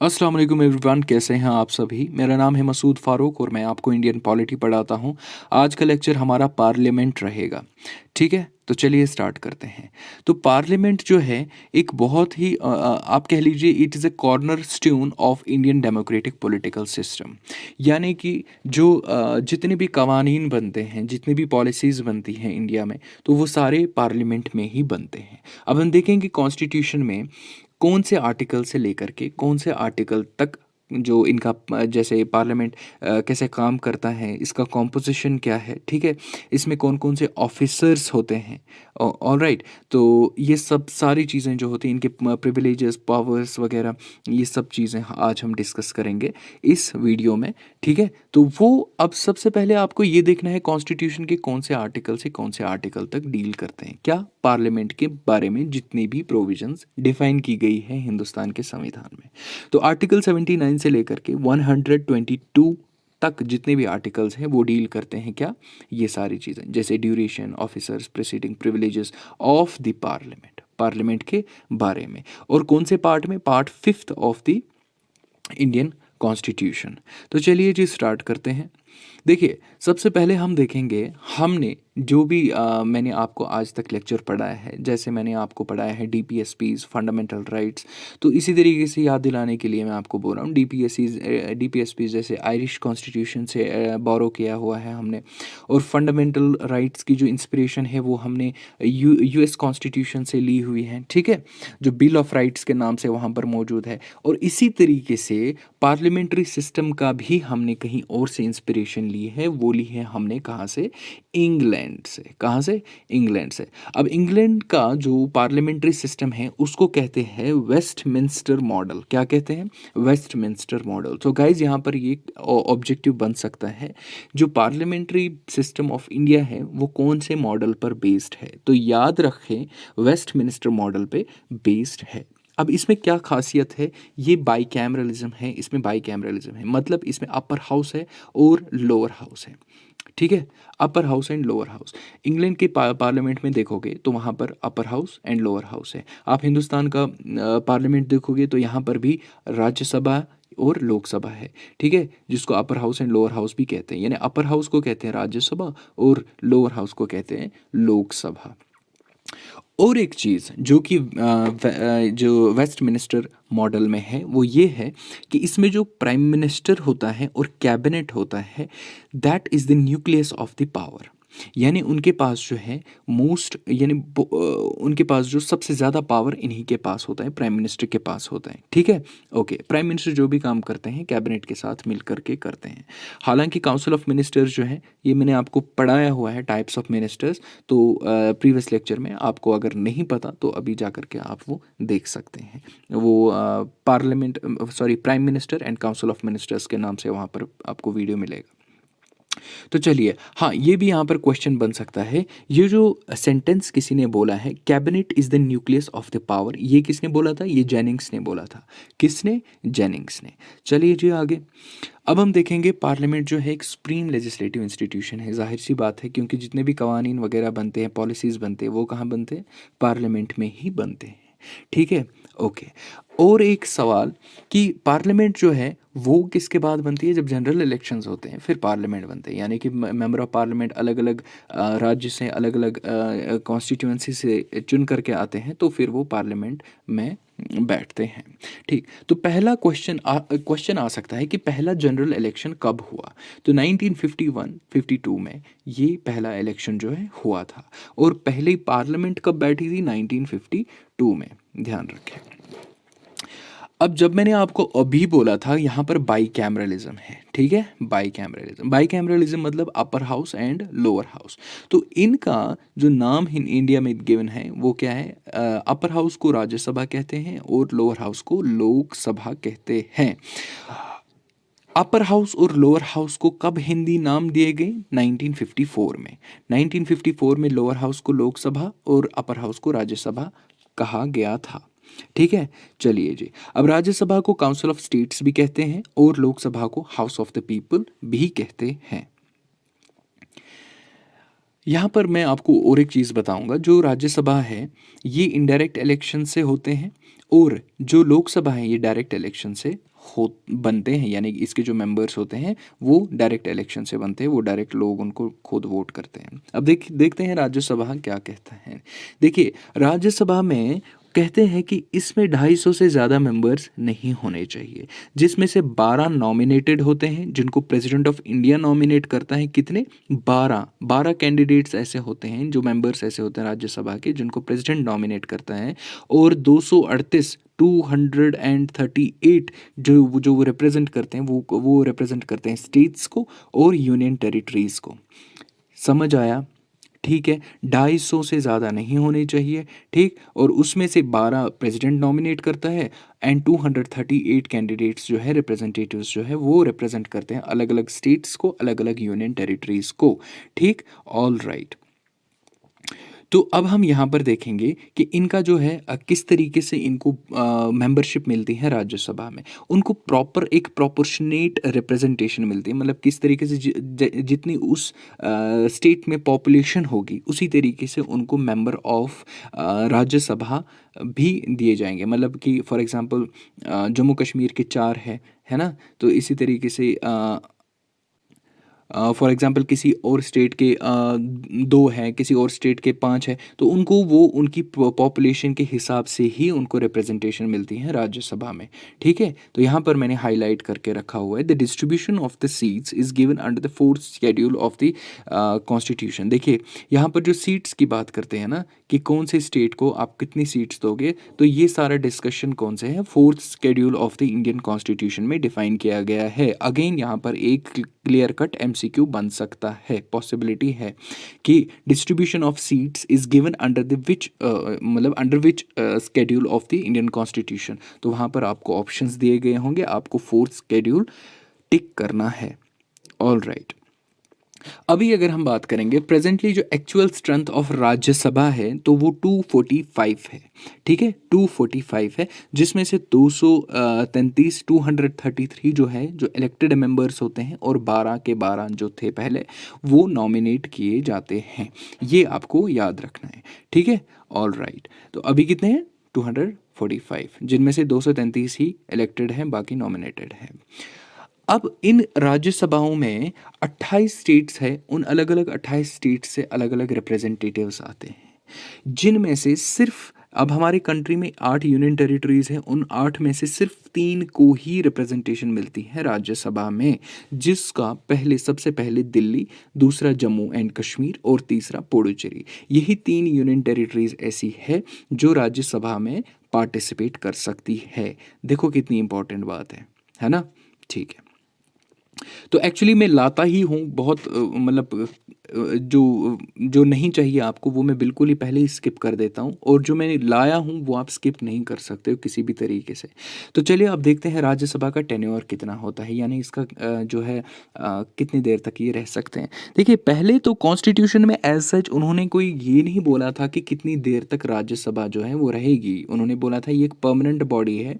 अस्सलाम वालेकुम एवरीवन, कैसे हैं आप सभी। मेरा नाम है मसूद फ़ारूक और मैं आपको इंडियन पॉलिटी पढ़ाता हूं। आज का लेक्चर हमारा पार्लियामेंट रहेगा। ठीक है, तो चलिए स्टार्ट करते हैं। तो पार्लियामेंट जो है एक बहुत ही आप कह लीजिए it is a corner stone of Indian democratic political system. यानी कि जो जितने भी कवानीन बनते हैं, जितनी भी पॉलिसीज़ बनती हैं इंडिया में, तो वो सारे पार्लियामेंट में ही बनते हैं। अब हम देखेंगे कॉन्स्टिट्यूशन में कौन से आर्टिकल से लेकर के कौन से आर्टिकल तक जो इनका जैसे पार्लियामेंट कैसे काम करता है, इसका कॉम्पोजिशन क्या है, ठीक है, इसमें कौन कौन से ऑफिसर्स होते हैं। ऑल राइट, तो ये सब सारी चीज़ें जो होती हैं, इनके प्रिविलेजेस, पावर्स वगैरह, ये सब चीज़ें आज हम डिस्कस करेंगे इस वीडियो में। ठीक है, तो वो अब सबसे पहले आपको ये देखना है कॉन्स्टिट्यूशन के कौन से आर्टिकल से कौन से आर्टिकल तक डील करते हैं, क्या पार्लियामेंट के बारे में जितनी भी प्रोविजंस डिफाइन की गई है हिंदुस्तान के संविधान में। तो आर्टिकल 79 से लेकर के 122 तक जितने भी आर्टिकल्स हैं वो डील करते हैं क्या, ये सारी चीज़ें, जैसे duration, officers, presiding privileges of the parliament, parliament के बारे में। और कौन से पार्ट में, part 5 of the Indian constitution. तो चलिए जी स्टार्ट करते हैं। देखिए, सबसे पहले हम देखेंगे, हमने जो भी मैंने आपको आज तक लेक्चर पढ़ाया है, जैसे मैंने आपको पढ़ाया है डीपीएसपीज, फंडामेंटल राइट्स, तो इसी तरीके से याद दिलाने के लिए मैं आपको बोल रहा हूँ डीपीएसपीज जैसे आयरिश कॉन्स्टिट्यूशन से बोरो किया हुआ है हमने। और फंडामेंटल राइट्स की जो इंस्पिरेशन है वो हमने यूएस कॉन्स्टिट्यूशन से ली हुई है। ठीक है, जो बिल ऑफ राइट्स के नाम से वहाँ पर मौजूद है। और इसी तरीके से पार्लियामेंट्री सिस्टम का भी हमने कहीं और से इंस्पिरेशन ली है, वो ली है हमने कहाँ से, इंग्लैंड से। कहाँ से, इंग्लैंड से। अब इंग्लैंड का जो पार्लियामेंट्री सिस्टम है उसको कहते हैं वेस्टमिंस्टर मॉडल। क्या कहते हैं, वेस्टमिंस्टर मॉडल। तो गाइज यहाँ पर ये ऑब्जेक्टिव बन सकता है, जो पार्लियामेंट्री सिस्टम ऑफ इंडिया है वो कौन से मॉडल पर बेस्ड है, तो याद रखें वेस्टमिंस्टर मॉडल पे बेस्ड है। अब इसमें क्या खासियत है, ये बाई कैमरलिज्म है, इसमें बाई कैमरलिज्म है, मतलब इसमें अपर हाउस है और लोअर हाउस है। ठीक है, upper house and lower house. England के पार्लियामेंट में देखोगे तो वहाँ पर upper house and lower house है। आप हिंदुस्तान का पार्लियामेंट देखोगे तो यहाँ पर भी राज्यसभा और लोकसभा है। ठीक है, जिसको upper house and lower house भी कहते हैं, यानी अपर हाउस को कहते हैं राज्यसभा और लोअर हाउस को कहते हैं लोकसभा। और एक चीज़ जो कि जो वेस्टमिनिस्टर मॉडल में है वो ये है कि इसमें जो प्राइम मिनिस्टर होता है और कैबिनेट होता है, that is the nucleus of the power. यानी उनके पास जो है मोस्ट, यानी उनके पास जो सबसे ज़्यादा पावर इन्हीं के पास होता है, प्राइम मिनिस्टर के पास होता है। ठीक है, ओके, प्राइम मिनिस्टर जो भी काम करते हैं कैबिनेट के साथ मिल करके करते हैं। हालांकि काउंसिल ऑफ मिनिस्टर्स जो है ये मैंने आपको पढ़ाया हुआ है, टाइप्स ऑफ मिनिस्टर्स, तो प्रीवियस लेक्चर में। आपको अगर नहीं पता तो अभी जा कर के आप वो देख सकते हैं। वो parliament, sorry, prime minister and council of ministers के नाम से वहाँ पर आपको वीडियो मिलेगा। तो चलिए, हाँ, ये भी यहाँ पर क्वेश्चन बन सकता है। ये जो सेंटेंस किसी ने बोला है, cabinet is the nucleus of the power, ये किसने बोला था, ये जेनिंग्स ने बोला था। किसने, जेनिंग्स ने। चलिए जी आगे। अब हम देखेंगे पार्लियामेंट जो है एक सुप्रीम लेजिस्लेटिव इंस्टीट्यूशन है। जाहिर सी बात है, क्योंकि जितने भी कवानीन वगैरह बनते हैं, पॉलिसीज़ बनते हैं, वो कहाँ बनते हैं, पार्लियामेंट में ही बनते हैं। ठीक है, ओके। और एक सवाल कि पार्लियामेंट जो है वो किसके बाद बनती है, जब जनरल इलेक्शंस होते हैं फिर पार्लियामेंट बनते हैं। यानी कि मेंबर ऑफ पार्लियामेंट अलग अलग राज्य से, अलग अलग कॉन्स्टिट्यूंसी से चुन करके आते हैं, तो फिर वो पार्लियामेंट में बैठते हैं। ठीक, तो पहला क्वेश्चन आ सकता है कि पहला जनरल इलेक्शन कब हुआ। तो 1951-52 में ये पहला इलेक्शन जो है हुआ था। और पहले पार्लियामेंट कब बैठी थी, 1952 में, ध्यान रखें। अब जब मैंने आपको अभी बोला था यहाँ पर बाई कैमरलिज्म है, ठीक है, बाई कैमरलिज्म, बाई कैमरलिज्म मतलब upper house and lower house. तो इनका जो नाम इंडिया में गिवन है वो क्या है, अपर हाउस को राज्यसभा कहते हैं और लोअर हाउस को लोकसभा कहते हैं। अपर हाउस और लोअर हाउस को कब हिंदी नाम दिए गए, 1954 में। 1954 में लोअर हाउस को लोकसभा और अपर हाउस को राज्यसभा कहा गया था। ठीक है, चलिए जी। अब राज्यसभा को काउंसिल ऑफ स्टेट्स भी कहते हैं और लोकसभा को हाउस ऑफ द पीपल भी कहते हैं। यहाँ पर मैं आपको और एक चीज़ बताऊंगा, जो राज्यसभा है ये इनडायरेक्ट इलेक्शन से होते हैं और जो लोकसभा है ये डायरेक्ट इलेक्शन से हो बनते हैं, यानी कि इसके जो मेंबर्स होते हैं वो डायरेक्ट इलेक्शन से बनते हैं, वो डायरेक्ट लोग उनको खुद वोट करते हैं। अब देखते हैं राज्यसभा क्या कहता है। देखिए, राज्यसभा में कहते हैं कि इसमें 250 से ज़्यादा मेंबर्स नहीं होने चाहिए, जिसमें से 12 नॉमिनेटेड होते हैं जिनको प्रेसिडेंट ऑफ इंडिया नॉमिनेट करता है। कितने? 12 कैंडिडेट्स ऐसे होते हैं, जो मेंबर्स ऐसे होते हैं राज्यसभा के जिनको प्रेसिडेंट नॉमिनेट करता है। और 238 जो वो रिप्रेजेंट करते हैं, वो रिप्रेजेंट करते हैं स्टेट्स को और यूनियन टेरिटरीज को। समझ आया? ठीक है, 250 से ज़्यादा नहीं होने चाहिए। ठीक, और उसमें से 12 प्रेसिडेंट नॉमिनेट करता है एंड 238 कैंडिडेट्स जो है, रिप्रेजेंटेटिव्स जो है वो रिप्रेजेंट करते हैं अलग अलग स्टेट्स को, अलग अलग यूनियन टेरिटरीज को। ठीक, ऑल राइट। तो अब हम यहाँ पर देखेंगे कि इनका जो है किस तरीके से इनको मेंबरशिप मिलती है राज्यसभा में। उनको प्रॉपर एक प्रोपोर्शनेट रिप्रेजेंटेशन मिलती है, मतलब किस तरीके से जितनी उस स्टेट में पॉपुलेशन होगी उसी तरीके से उनको मेंबर ऑफ राज्यसभा भी दिए जाएंगे। मतलब कि फॉर एग्जांपल जम्मू कश्मीर के 4 है ना, तो इसी तरीके से फॉर एग्जांपल किसी और स्टेट के 2 हैं, किसी और स्टेट के 5 हैं, तो उनको वो उनकी पॉपुलेशन के हिसाब से ही उनको रिप्रेजेंटेशन मिलती है राज्यसभा में। ठीक है, तो यहाँ पर मैंने हाईलाइट करके रखा हुआ है, the distribution of the seats is given under the 4th schedule of the constitution. देखिए, यहाँ पर जो सीट्स की बात करते हैं ना, कि कौन से स्टेट को आप कितनी सीट्स दोगे, तो ये सारा डिस्कशन कौन से है, 4th schedule of the Indian constitution में डिफाइन किया गया है। अगेन यहाँ पर एक क्लियर कट MCQ बन सकता है, पॉसिबिलिटी है कि distribution of seats is given under the which, मतलब under which schedule of the Indian constitution. तो वहाँ पर आपको ऑप्शंस दिए गए होंगे, आपको 4th शेड्यूल टिक करना है। All right. अभी अगर हम बात करेंगे प्रेजेंटली जो एक्चुअल स्ट्रेंथ ऑफ राज्यसभा है, तो वो 245 है। ठीक है, 245 है, जिसमें से 233 233 जो है, जो इलेक्टेड मेंबर्स होते हैं, और 12 के 12 जो थे पहले वो नॉमिनेट किए जाते हैं। ये आपको याद रखना है। ठीक है, ऑल राइट। तो अभी कितने हैं? 245, जिनमें से 233 ही इलेक्टेड हैं, बाकी नॉमिनेटेड हैं। अब इन राज्यसभाओं में 28 स्टेट्स है, उन अलग अलग 28 स्टेट्स से अलग अलग रिप्रेजेंटेटिव्स आते हैं, जिनमें से सिर्फ, अब हमारे कंट्री में 8 यूनियन टेरिटरीज हैं, उन 8 में से सिर्फ 3 को ही रिप्रेजेंटेशन मिलती है राज्यसभा में, जिसका सबसे पहले दिल्ली, दूसरा जम्मू एंड कश्मीर और तीसरा पुडुचेरी। यही 3 यूनियन टेरिटरीज ऐसी है जो राज्यसभा में पार्टिसिपेट कर सकती है। देखो कितनी इंपॉर्टेंट बात है ना? ठीक है, तो एक्चुअली मैं लाता ही हूँ बहुत, मतलब जो जो नहीं चाहिए आपको वो मैं बिल्कुल ही पहले ही स्किप कर देता हूँ, और जो मैंने लाया हूँ वो आप स्किप नहीं कर सकते हो किसी भी तरीके से। तो चलिए अब देखते हैं राज्यसभा का टेन्योर कितना होता है, यानी इसका जो है कितनी देर तक ये रह सकते हैं। देखिए, पहले तो कॉन्स्टिट्यूशन में एज सच उन्होंने कोई ये नहीं बोला था कि कितनी देर तक राज्यसभा जो है वो रहेगी। उन्होंने बोला था ये एक परमानेंट बॉडी है,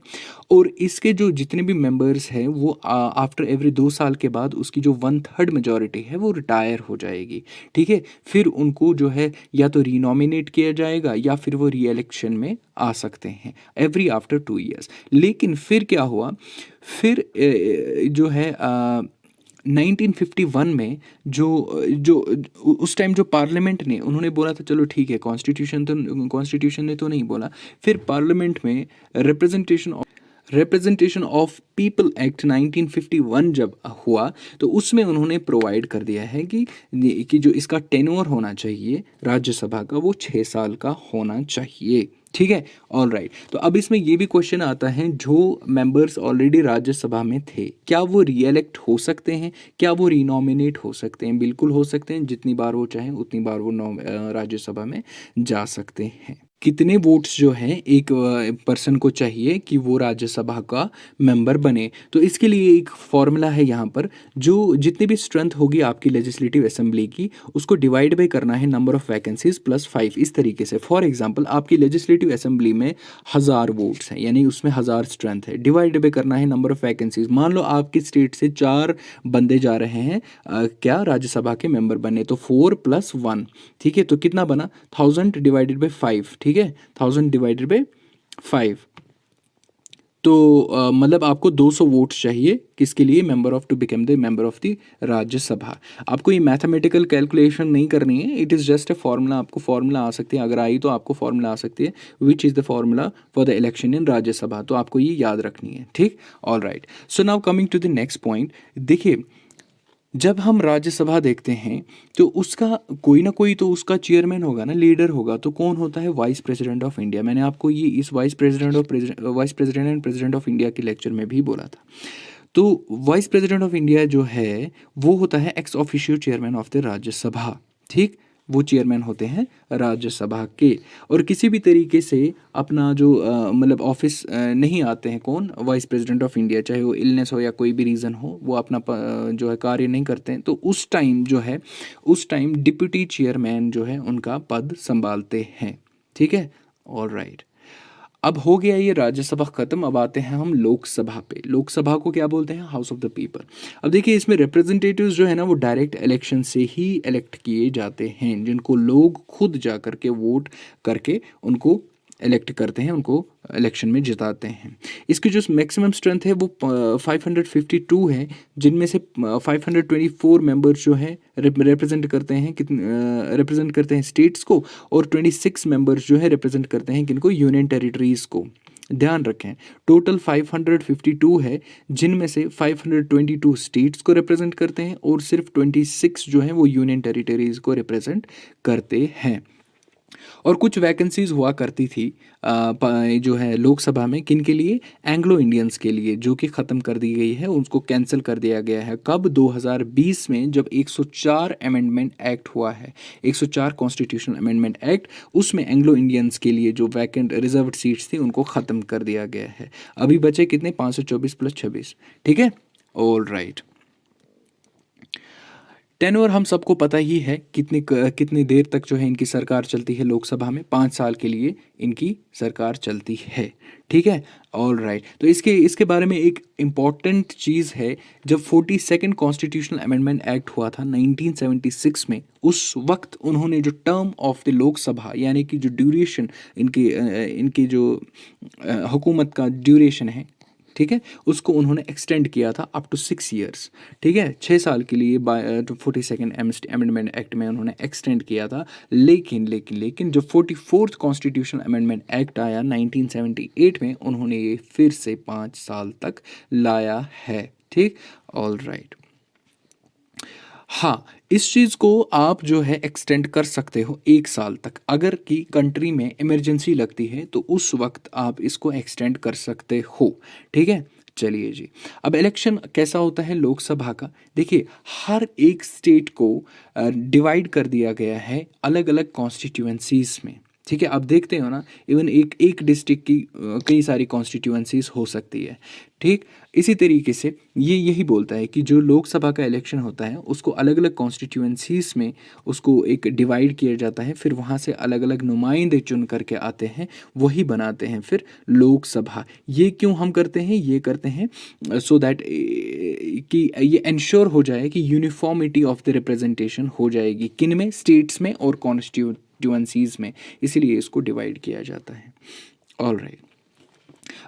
और इसके जो जितने भी मेंबर्स हैं वो आफ्टर एवरी 2 साल के बाद उसकी जो 1/3 मेजॉरिटी है वो रिटायर हो जाएगी। ठीक है, फिर उनको जो है या तो रीनॉमिनेट किया जाएगा या फिर वो री इलेक्शन में आ सकते हैं एवरी आफ्टर 2 ईयर्स। लेकिन फिर क्या हुआ, फिर जो है 1951 में जो जो उस टाइम जो पार्लियामेंट ने उन्होंने बोला था चलो ठीक है, कॉन्स्टिट्यूशन ने तो नहीं बोला, फिर पार्लियामेंट में रिप्रेजेंटेशन ऑफ पीपल एक्ट 1951 जब हुआ, तो उसमें उन्होंने प्रोवाइड कर दिया है कि जो इसका टेन्योर होना चाहिए राज्यसभा का वो 6 साल का होना चाहिए। ठीक है, ऑल राइट। तो अब इसमें ये भी क्वेश्चन आता है, जो मेंबर्स ऑलरेडी राज्यसभा में थे क्या वो री इलेक्ट हो सकते हैं, क्या वो रीनॉमिनेट हो सकते हैं? बिल्कुल हो सकते हैं, जितनी बार वो चाहें उतनी बार वो राज्यसभा में जा सकते हैं। कितने वोट्स जो हैं एक पर्सन को चाहिए कि वो राज्यसभा का मेंबर बने, तो इसके लिए एक फॉर्मूला है यहाँ पर, जो जितनी भी स्ट्रेंथ होगी आपकी लेजिस्लेटिव असेंबली की उसको डिवाइड बाय करना है नंबर ऑफ वैकेंसीज प्लस 5, इस तरीके से। फॉर एग्जांपल आपकी लेजिस्लेटिव असेंबली में 1000 वोट्स हैं, यानी उसमें 1000 स्ट्रेंथ है, डिवाइड बाय करना है नंबर ऑफ वैकेंसीज। मान लो आपकी स्टेट से 4 बंदे जा रहे हैं क्या राज्यसभा के मेंबर बने, तो 4 + 1। ठीक है, तो कितना बना 1000 डिवाइडेड बाई 5। ठीक है, 1000 डिवाइडेड बाई 5, तो मतलब आपको 200 वोट्स चाहिए किसके लिए, member of to become the member of the Rajya Sabha. आपको ये मैथमेटिकल कैलकुलेशन नहीं करनी है, it is just a formula. आपको फार्मूला आ सकती है, अगर आई तो आपको फार्मूला आ सकती है, which is the formula for the election in Rajya Sabha. तो आपको ये याद रखनी है, ठीक। All right, so now coming to the next point. देखिए, जब हम राज्यसभा देखते हैं तो उसका कोई ना कोई तो उसका चेयरमैन होगा ना, लीडर होगा। तो कौन होता है, वाइस प्रेसिडेंट ऑफ इंडिया। मैंने आपको ये इस vice president and president of India के लेक्चर में भी बोला था। तो वाइस प्रेसिडेंट ऑफ इंडिया जो है वो होता है ex officio chairman of the Rajya Sabha, ठीक। वो चेयरमैन होते हैं राज्यसभा के। और किसी भी तरीके से अपना जो मतलब ऑफिस नहीं आते हैं, कौन, वाइस प्रेसिडेंट ऑफ इंडिया, चाहे वो इलनेस हो या कोई भी रीज़न हो, वो अपना जो है कार्य नहीं करते हैं, तो उस टाइम जो है, उस टाइम डिप्यूटी चेयरमैन जो है उनका पद संभालते हैं, ठीक है। ऑल राइट, अब हो गया ये राज्यसभा खत्म। अब आते हैं हम लोकसभा पे। लोकसभा को क्या बोलते हैं, हाउस ऑफ द पीपल। अब देखिए, इसमें रिप्रेजेंटेटिव्स जो है ना वो डायरेक्ट इलेक्शन से ही इलेक्ट किए जाते हैं, जिनको लोग खुद जा करके वोट करके उनको इलेक्ट करते हैं, उनको इलेक्शन में जिताते हैं। इसकी जो मैक्सिमम स्ट्रेंथ है वो 552 है, जिनमें से 524 मेंबर्स जो हैं रिप्रेजेंट करते हैं रिप्रेजेंट करते हैं स्टेट्स को, और 26 मेंबर्स जो है रिप्रेजेंट करते हैं किनको, यूनियन टेरिटरीज़ को। ध्यान रखें, टोटल 552 है, जिनमें से 522 स्टेट्स को रिप्रेजेंट करते हैं और सिर्फ 26 जो हैं वो यूनियन टेरिटरीज़ को रिप्रेजेंट करते हैं। और कुछ वैकेंसीज हुआ करती थी जो है लोकसभा में, किन के लिए, एंग्लो इंडियंस के लिए, जो कि ख़त्म कर दी गई है, उसको कैंसिल कर दिया गया है। कब, 2020 में, जब 104 अमेंडमेंट एक्ट हुआ है, 104 कॉन्स्टिट्यूशनल अमेंडमेंट एक्ट, उसमें एंग्लो इंडियंस के लिए जो वैकेंट रिजर्व्ड सीट्स थी उनको ख़त्म कर दिया गया है। अभी बचे कितने, 524 + 26, ठीक है। ऑल राइट, टेन्योर हम सबको पता ही है, कितनी देर तक जो है इनकी सरकार चलती है लोकसभा में, 5 साल के लिए इनकी सरकार चलती है, ठीक है। ऑल राइट, तो इसके इसके बारे में एक इम्पॉर्टेंट चीज़ है। जब 42nd कॉन्स्टिट्यूशनल अमेंडमेंट एक्ट हुआ था 1976 में, उस वक्त उन्होंने जो टर्म ऑफ द लोकसभा, यानी कि जो ड्यूरेशन इनकी जो हुकूमत का ड्यूरेशन है, ठीक है, उसको उन्होंने एक्सटेंड किया था अप टू 6 ईयर्स, ठीक है, 6 साल के लिए। 42nd अमेंडमेंट एक्ट में उन्होंने एक्सटेंड किया था। लेकिन जब 44th कॉन्स्टिट्यूशनल अमेंडमेंट एक्ट आया 1978 में, उन्होंने ये फिर से 5 साल तक लाया है, ठीक। ऑल राइट, हाँ, इस चीज़ को आप जो है एक्सटेंड कर सकते हो 1 साल तक। अगर कि कंट्री में इमरजेंसी लगती है तो उस वक्त आप इसको एक्सटेंड कर सकते हो, ठीक है। चलिए जी, अब इलेक्शन कैसा होता है लोकसभा का। देखिए, हर एक स्टेट को डिवाइड कर दिया गया है अलग अलग कॉन्स्टिट्यूएंसीज में, ठीक है। आप देखते हो ना, इवन एक एक डिस्ट्रिक्ट की कई सारी कॉन्स्टिट्यूएंसीज हो सकती है, ठीक। इसी तरीके से ये यही बोलता है कि जो लोकसभा का इलेक्शन होता है उसको अलग अलग कॉन्स्टिट्यूएंसीज में उसको एक डिवाइड किया जाता है, फिर वहाँ से अलग अलग नुमाइंदे चुन करके आते हैं, वही बनाते हैं फिर लोकसभा। ये क्यों हम करते हैं, ये करते हैं सो दैट कि ये इंश्योर हो जाए कि यूनिफॉर्मिटी ऑफ द रिप्रेजेंटेशन हो जाएगी, किन में, स्टेट्स में और कॉन्स्टिट्यूएंसीज में, इसीलिए इसको डिवाइड किया जाता है। ऑल राइट,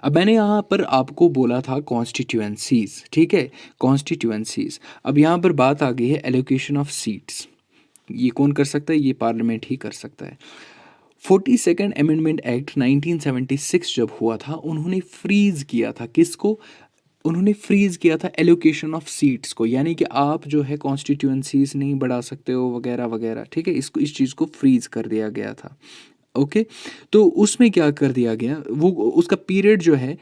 अब मैंने यहाँ पर आपको बोला था कॉन्स्टिट्यूएंसीज, ठीक है, कॉन्स्टिट्यूएंसीज। अब यहाँ पर बात आ गई है एलोकेशन ऑफ सीट्स। ये कौन कर सकता है, ये पार्लियामेंट ही कर सकता है। 42nd अमेंडमेंट एक्ट 1976 जब हुआ था, उन्होंने फ्रीज किया था किसको, उन्होंने फ्रीज किया था एलोकेशन ऑफ सीट्स को, यानी कि आप जो है कॉन्स्टिट्यूएंसीज नहीं बढ़ा सकते हो वगैरह वगैरह, ठीक है। इसको, इस चीज़ को फ्रीज कर दिया गया था, ओके। तो उसमें क्या कर दिया गया, वो उसका पीरियड जो है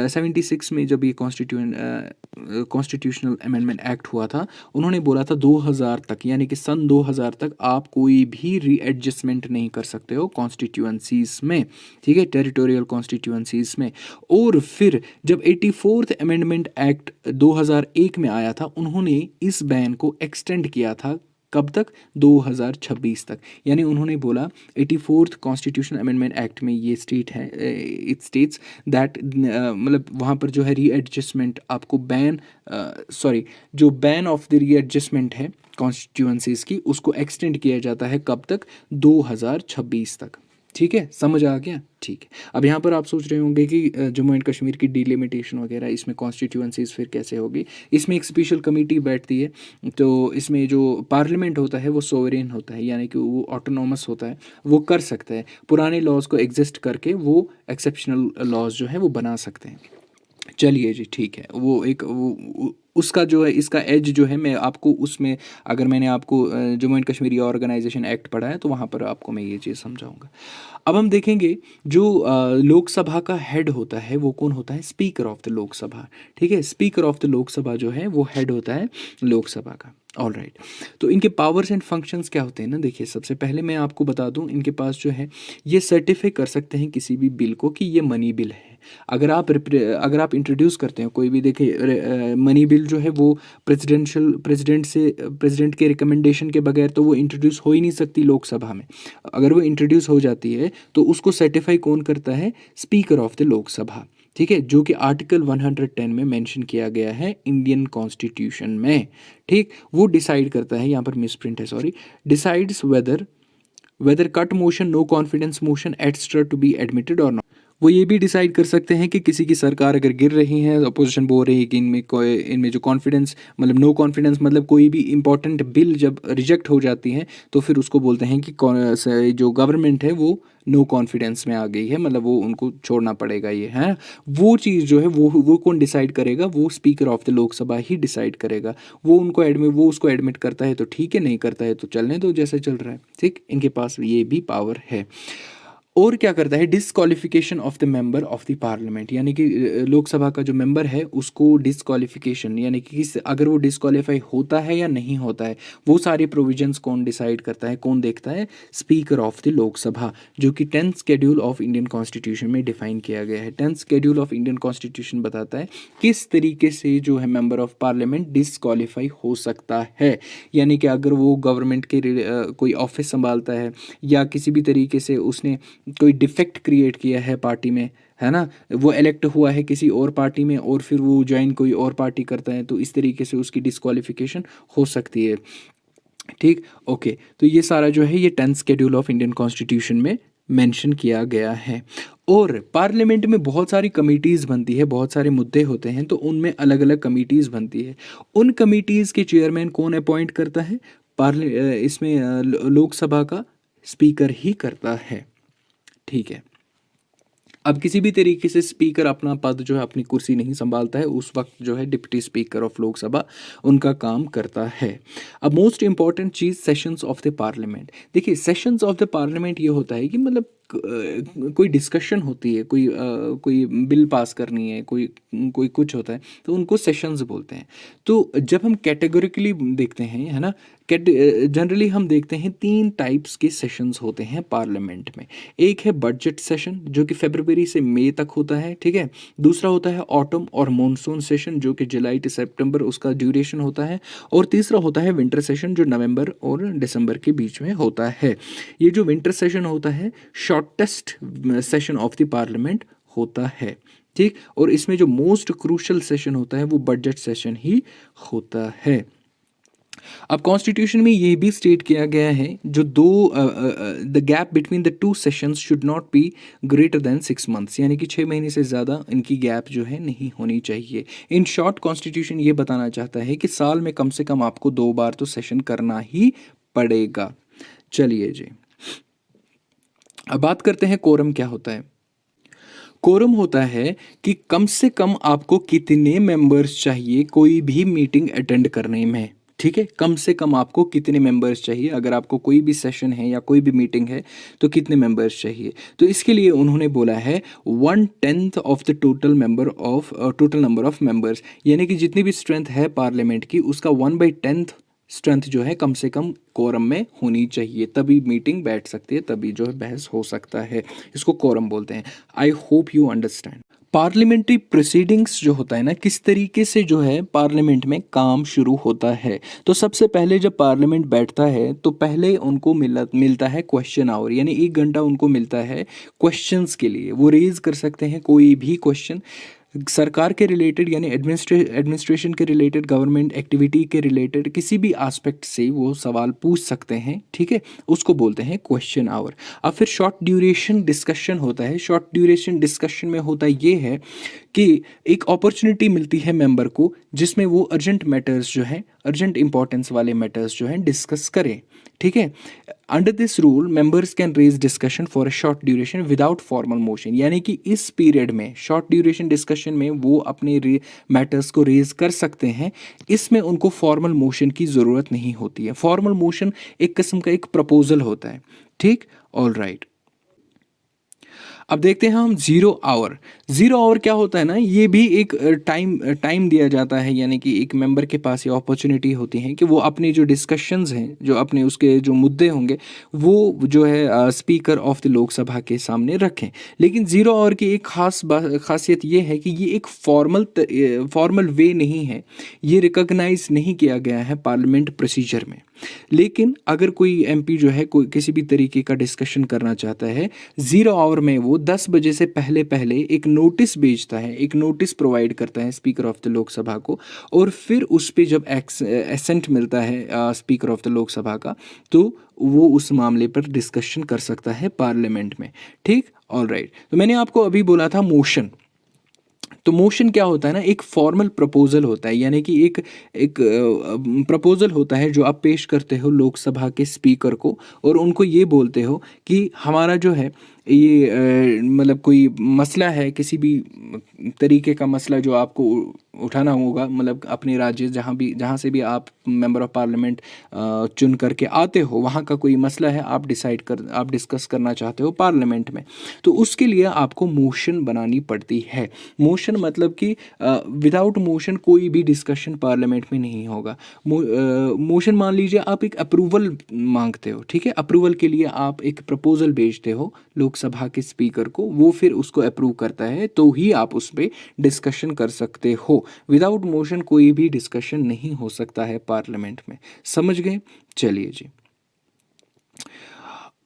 76 में जब ये कॉन्स्टिट्यूशनल अमेंडमेंट एक्ट हुआ था, उन्होंने बोला था 2000 तक, यानी कि सन 2000 तक आप कोई भी रीएडजस्टमेंट नहीं कर सकते हो कॉन्स्टिट्यूएंसीज में, ठीक है, टेरिटोरियल कॉन्स्टिट्यूएंसीज में। और फिर जब 84th अमेंडमेंट एक्ट 2001 में आया था, उन्होंने इस बैन को एक्सटेंड किया था, कब तक, 2026 तक। यानी उन्होंने बोला 84th कॉन्स्टिट्यूशन अमेंडमेंट एक्ट में ये स्टेट है, इट स्टेट्स दैट, मतलब वहाँ पर जो है रीएडजस्टमेंट आपको बैन, सॉरी, जो बैन ऑफ द रीएडजस्टमेंट है कॉन्स्टिट्यूएंसीज की, उसको एक्सटेंड किया जाता है कब तक, 2026 तक, ठीक है, समझ आ गया? ठीक है। अब यहाँ पर आप सोच रहे होंगे कि जम्मू एंड कश्मीर की डिलिमिटेशन वगैरह, इसमें कॉन्स्टिट्यूएंसीज फिर कैसे होगी? इसमें एक स्पेशल कमेटी बैठती है, तो इसमें जो पार्लियामेंट होता है वो सोवरेन होता है, यानी कि वो ऑटोनॉमस होता है, वो कर सकता है पुराने लॉज को एग्जिस्ट करके वो एक्सेप्शनल लॉज जो है वो बना सकते हैं। चलिए जी, ठीक है। वो एक उसका जो है, इसका एज जो है, मैं आपको उसमें, अगर मैंने आपको Jammu and Kashmir organisation act पढ़ा है तो वहाँ पर आपको मैं ये चीज़ समझाऊंगा। अब हम देखेंगे जो लोकसभा का हेड होता है वो कौन होता है? Speaker of the Lok Sabha. ठीक है, स्पीकर ऑफ द लोकसभा जो है वो हेड होता है लोकसभा का। All right. तो इनके पावर्स एंड फंक्शंस क्या होते हैं ना, देखिए सबसे पहले मैं आपको बता दूं, इनके पास जो है ये सर्टिफाई कर सकते हैं किसी भी बिल को कि ये मनी बिल है। अगर आप इंट्रोड्यूस करते हैं कोई भी, देखिए मनी बिल जो है वो प्रेसिडेंट के रिकमेंडेशन के बगैर तो वो इंट्रोड्यूस हो ही नहीं सकती लोकसभा में। अगर वो इंट्रोड्यूस हो जाती है तो उसको सर्टिफाई कौन करता है? Speaker of the Lok Sabha. ठीक है, जो कि आर्टिकल 110 में मेंशन किया गया है इंडियन कॉन्स्टिट्यूशन में। ठीक, वो डिसाइड करता है, यहाँ पर मिसप्रिंट है, sorry, decides whether cut motion, no confidence motion etcetera to be admitted और नॉट। वो ये भी डिसाइड कर सकते हैं कि किसी की सरकार अगर गिर रही है, अपोजिशन बोल रही है कि इनमें जो कॉन्फिडेंस, मतलब नो कॉन्फिडेंस, मतलब कोई भी इंपॉर्टेंट बिल जब रिजेक्ट हो जाती है तो फिर उसको बोलते हैं कि जो गवर्नमेंट है वो नो कॉन्फिडेंस में आ गई है, मतलब वो उनको छोड़ना पड़ेगा, ये है। वो चीज़ जो है वो कौन डिसाइड करेगा? वो speaker of the Lok Sabha he decide करेगा। वो उसको एडमिट करता है तो ठीक है, नहीं करता है तो चलने दो जैसे चल रहा है। ठीक, इनके पास ये भी पावर है। और क्या करता है? Disqualification of the member of the parliament, यानी कि लोकसभा का जो मेंबर है उसको डिसक्वालिफिकेशन, यानी कि अगर वो डिसक्वालीफाई होता है या नहीं होता है, वो सारे प्रोविजंस कौन डिसाइड करता है, कौन देखता है? स्पीकर ऑफ द लोकसभा, जो कि 10th schedule of Indian constitution में डिफाइन किया गया है। 10th schedule of Indian constitution बताता है किस तरीके से जो है मेंबर ऑफ पार्लियामेंट डिसक्वालीफाई हो सकता है। यानी कि अगर वो गवर्नमेंट के कोई ऑफिस संभालता है, या किसी भी तरीके से उसने कोई डिफेक्ट क्रिएट किया है पार्टी में, है ना, वो इलेक्ट हुआ है किसी और पार्टी में और फिर वो ज्वाइन कोई और पार्टी करता है, तो इस तरीके से उसकी डिस्क्वालिफिकेशन हो सकती है। ठीक, ओके। तो ये सारा जो है ये 10th schedule of Indian constitution में मेंशन किया गया है। और पार्लियामेंट में बहुत सारी कमिटीज़ बनती है, बहुत सारे मुद्दे होते हैं, तो उनमें अलग अलग कमिटीज़ बनती है। उन कमिटीज़ के चेयरमैन कौन अपॉइंट करता है? इसमें लोकसभा का स्पीकर ही करता है। ठीक है। अब किसी भी तरीके से स्पीकर अपना पद जो है, अपनी कुर्सी नहीं संभालता है, उस वक्त जो है डिप्टी स्पीकर ऑफ लोकसभा उनका काम करता है। अब most important cheese, sessions of the parliament. देखिए सेशंस ऑफ द पार्लियामेंट ये होता है कि मतलब कोई डिस्कशन होती है, कोई बिल पास करनी है, कोई कोई कुछ होता है, तो उनको सेशंस बोलते हैं। तो जब हम कैटेगोरिकली देखते हैं, है ना, जनरली हम देखते हैं 3 टाइप्स के सेशंस होते हैं पार्लियामेंट में। एक है बजट सेशन जो कि फरवरी से मई तक होता है। ठीक है, दूसरा होता है ऑटम और मॉनसून सेशन जो कि जुलाई से सितंबर उसका ड्यूरेशन होता है, और तीसरा होता है विंटर सेशन जो नवंबर और दिसंबर के बीच में होता है। ये जो विंटर सेशन होता है shortest session of the parliament होता है। ठीक, और इसमें जो मोस्ट क्रूशल सेशन होता है वो बजट सेशन ही होता है। अब कॉन्स्टिट्यूशन में ये भी स्टेट किया गया है जो the gap between the 2 sessions should not be greater than 6 months, यानी कि 6 महीने से ज़्यादा इनकी गैप जो है नहीं होनी चाहिए। इन शॉर्ट कॉन्स्टिट्यूशन ये बताना चाहता है कि साल में कम से कम आपको 2 बार तो सेशन करना ही पड़ेगा। चलिए जी, अब बात करते हैं कोरम क्या होता है। कोरम होता है कि कम से कम आपको कितने मेंबर्स चाहिए कोई भी मीटिंग अटेंड करने में। ठीक है, कम से कम आपको कितने मेंबर्स चाहिए, अगर आपको कोई भी सेशन है या कोई भी मीटिंग है तो कितने मेंबर्स चाहिए। तो इसके लिए उन्होंने बोला है 1/10 of the total number of members, यानी कि जितनी भी स्ट्रेंथ है पार्लियामेंट की उसका 1/10 स्ट्रेंथ जो है कम से कम कोरम में होनी चाहिए, तभी मीटिंग बैठ सकती है, तभी जो है बहस हो सकता है। इसको कोरम बोलते हैं। I hope you understand. Parliamentary proceedings जो होता है ना, किस तरीके से जो है पार्लियामेंट में काम शुरू होता है। तो सबसे पहले जब पार्लियामेंट बैठता है तो पहले उनको मिलता है क्वेश्चन आवर, यानी 1 घंटा उनको मिलता है क्वेश्चंस के लिए। वो रेज कर सकते हैं कोई भी क्वेश्चन सरकार के रिलेटेड यानी एडमिनिस्ट्रेशन के रिलेटेड, गवर्नमेंट एक्टिविटी के रिलेटेड किसी भी एस्पेक्ट से वो सवाल पूछ सकते हैं, ठीक है, उसको बोलते हैं क्वेश्चन आवर। अब फिर शॉर्ट ड्यूरेशन डिस्कशन होता है। शॉर्ट ड्यूरेशन डिस्कशन में होता ये है कि एक अपॉर्चुनिटी मिलती है मेंबर को जिसमें वो अर्जेंट मैटर्स जो हैं, अर्जेंट इंपॉर्टेंस वाले मैटर्स जो हैं डिस्कस करें, ठीक है। Under this rule members can raise discussion for a short duration without formal motion, यानी कि इस पीरियड में शॉर्ट ड्यूरेशन डिस्कशन में वो अपने मैटर्स को रेज कर सकते हैं। इसमें उनको फॉर्मल मोशन की ज़रूरत नहीं होती है। फॉर्मल मोशन एक किस्म का एक प्रपोजल होता है, ठीक, ऑल राइट। अब देखते हैं हम ज़ीरो आवर। ज़ीरो आवर क्या होता है ना, ये भी एक टाइम दिया जाता है, यानी कि एक मेंबर के पास ये अपॉर्चुनिटी होती है कि वो अपने जो डिस्कशंस हैं, जो अपने उसके जो मुद्दे होंगे, वो जो है स्पीकर ऑफ द लोकसभा के सामने रखें। लेकिन ज़ीरो आवर की एक खासियत ये है कि ये एक फॉर्मल वे नहीं है, ये रिकॉग्नाइज नहीं किया गया है पार्लियामेंट प्रोसीजर में। लेकिन अगर कोई एमपी जो है कोई किसी भी तरीके का डिस्कशन करना चाहता है, ज़ीरो आवर में वो 10 बजे से पहले पहले एक नोटिस भेजता है, एक नोटिस प्रोवाइड करता है स्पीकर ऑफ द लोकसभा को, और फिर उस पे जब एसेंट मिलता है स्पीकर ऑफ द लोकसभा का, तो वो उस मामले पर डिस्कशन कर सकता है पार्लियामेंट में, ठीक, ऑल राइट। तो मैंने आपको अभी बोला था मोशन। तो मोशन क्या होता है ना, एक फॉर्मल प्रपोजल होता है, यानी कि एक प्रपोजल होता है जो आप पेश करते हो लोकसभा के स्पीकर को, और उनको ये बोलते हो कि हमारा जो है ये मतलब कोई मसला है, किसी भी तरीके का मसला जो आपको उठाना होगा, मतलब अपने राज्य जहाँ से भी आप मेंबर ऑफ पार्लियामेंट चुन करके आते हो, वहाँ का कोई मसला है, आप डिस्कस करना चाहते हो पार्लियामेंट में, तो उसके लिए आपको मोशन बनानी पड़ती है। मोशन मतलब कि विदाउट मोशन कोई भी डिस्कशन पार्लियामेंट में नहीं होगा। मोशन मान लीजिए आप एक अप्रूवल मांगते हो, ठीक है, अप्रूवल के लिए आप एक प्रपोजल भेजते हो लोकसभा के स्पीकर को, वो फिर उसको अप्रूव करता है, तो ही आप उस पर डिस्कशन कर सकते हो। विदाउट मोशन कोई भी डिस्कशन नहीं हो सकता है पार्लियामेंट में, समझ गए? चलिए जी,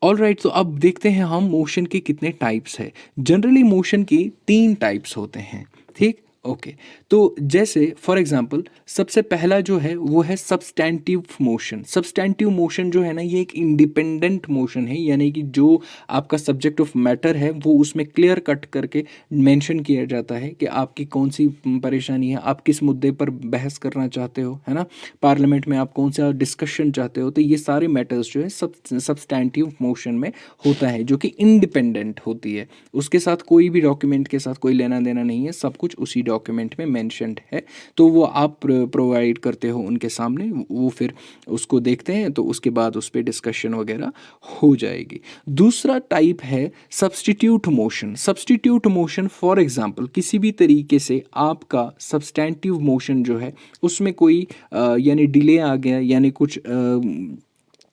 ऑल राइट। तो अब देखते हैं हम मोशन के कितने टाइप्स है। जनरली मोशन की 3 टाइप्स होते हैं, ठीक, ओके। तो जैसे फॉर एग्जांपल सबसे पहला जो है वो है सब्सटैंटिव मोशन। सब्सटैंटिव मोशन जो है ना, ये एक इंडिपेंडेंट मोशन है, यानी कि जो आपका सब्जेक्ट ऑफ मैटर है वो उसमें क्लियर कट करके मेंशन किया जाता है कि आपकी कौन सी परेशानी है, आप किस मुद्दे पर बहस करना चाहते हो, है ना, पार्लियामेंट में आप कौन सा डिस्कशन चाहते हो। तो ये सारे मैटर्स जो है सब्सटैंटिव मोशन में होता है, जो कि इंडिपेंडेंट होती है, उसके साथ कोई भी डॉक्यूमेंट के साथ कोई लेना देना नहीं है, सब कुछ उसी डॉक्यूमेंट में मेंशन्ड है। तो वो आप प्रोवाइड करते हो उनके सामने, वो फिर उसको देखते हैं, तो उसके बाद उस पर डिस्कशन वगैरह हो जाएगी। दूसरा टाइप है substitute motion. Substitute motion for example किसी भी तरीके से आपका सब्सटैंटिव मोशन जो है उसमें कोई यानी डिले आ गया, यानी कुछ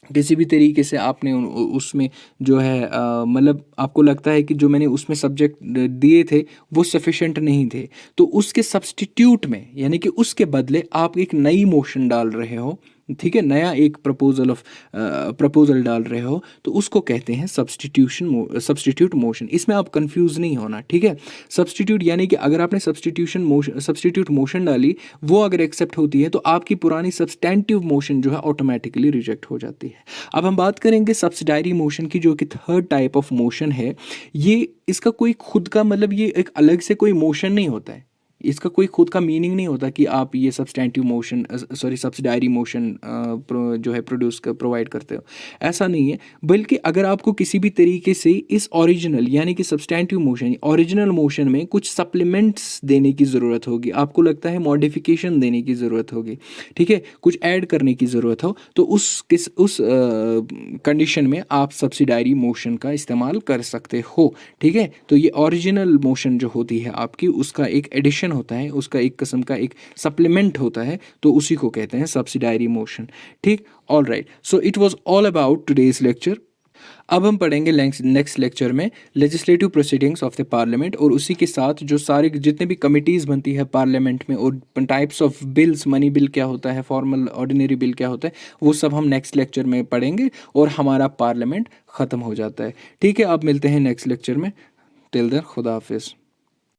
किसी भी तरीके से आपने उसमें जो है मतलब आपको लगता है कि जो मैंने उसमें सब्जेक्ट दिए थे वो सफिशेंट नहीं थे, तो उसके सब्स्टिट्यूट में, यानी कि उसके बदले आप एक नई मोशन डाल रहे हो, ठीक है, नया एक प्रपोजल डाल रहे हो, तो उसको कहते हैं सब्स्टिट्यूट मोशन। इसमें आप कंफ्यूज नहीं होना, ठीक है। सब्स्टिट्यूट यानी कि अगर आपने सब्स्टिट्यूट मोशन डाली, वो अगर एक्सेप्ट होती है तो आपकी पुरानी सब्सटैंटिव मोशन जो है ऑटोमेटिकली रिजेक्ट हो जाती है। अब हम बात करेंगे सब्सिडायरी मोशन की, जो कि थर्ड टाइप ऑफ मोशन है। ये इसका कोई खुद का मतलब ये एक अलग से कोई मोशन नहीं होता है, इसका कोई खुद का मीनिंग नहीं होता कि आप ये सब्सटैंटिव मोशन सब्सिडायरी मोशन जो है प्रोवाइड करते हो, ऐसा नहीं है। बल्कि अगर आपको किसी भी तरीके से इस ओरिजिनल यानी कि सब्सटैंटिव मोशन ओरिजिनल मोशन में कुछ सप्लीमेंट्स देने की ज़रूरत होगी, आपको लगता है मॉडिफिकेशन देने की ज़रूरत होगी, ठीक है, कुछ ऐड करने की ज़रूरत हो, तो उस कंडीशन में आप सब्सिडायरी मोशन का इस्तेमाल कर सकते हो, ठीक है। तो ये ओरिजिनल मोशन जो होती है आपकी, उसका एक एडिशन होता है, उसका एक किस्म का एक सप्लीमेंट होता है, तो उसी को कहते हैं सब्सिडायरी मोशन, ठीक, all right. So it was all about today's lecture. अब हम पढ़ेंगे नेक्स्ट लेक्चर में legislative proceedings of the parliament, और उसी के साथ जो सारे जितने भी कमिटीज़ बनती है पार्लियामेंट में, और types of bills, money bill क्या होता है, फॉर्मल ऑर्डिनरी बिल क्या होता है, वो सब हम नेक्स्ट लेक्चर में पढ़ेंगे, और हमारा पार्लियामेंट ख़त्म हो जाता है, ठीक है। अब मिलते हैं नेक्स्ट लेक्चर में। टिल देन खुदा हाफिज़।